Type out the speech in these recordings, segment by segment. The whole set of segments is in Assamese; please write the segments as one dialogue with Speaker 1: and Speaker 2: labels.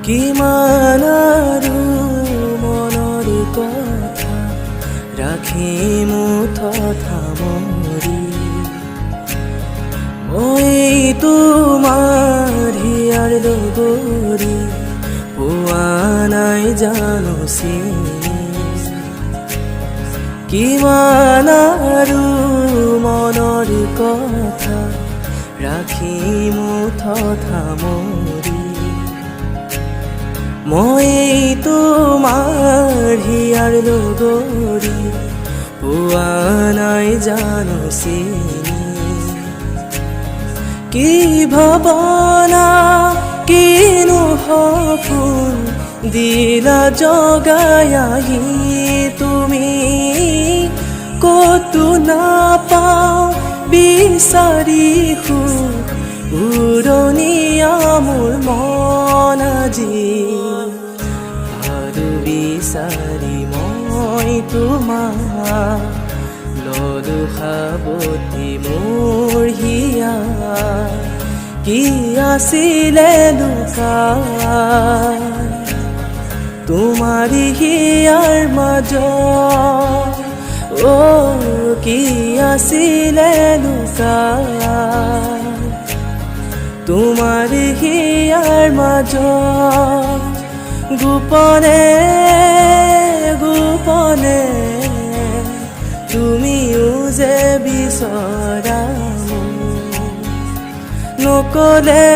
Speaker 1: কিমান আৰু মনৰ কথা ৰাখিম মুঠত সামৰি মই তোমাৰ হিয়াৰ লগৰী পোৱা নাই জানো চিনি কিমান আৰু মনৰ কথা ৰাখিম মুঠত সামৰি মই তোমাৰ হিয়াৰ লগৰী পোৱা নাই জানো চিনি কি ভাৱনা কিনো সপোন দিলা জগাই আহি তুমি কতো নাপাওঁ বিচাৰি উৰণীয়া মোৰ মন আজি আৰু বিচাৰি মই তোমাক ললো সাৱটি মোৰ হিয়া কি আছিলে লুকাই তোমাৰি হিয়াৰ মাজত কি আছিলে লুকাই তোমাৰি হিয়াৰ মাজত গোপনে গোপনে তুমিও যে বিচৰা নকলে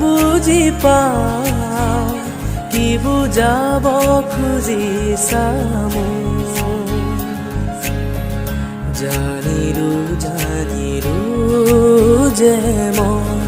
Speaker 1: বুজি পাওঁ কি বুজাব খুজিছা জানিৰো যে মই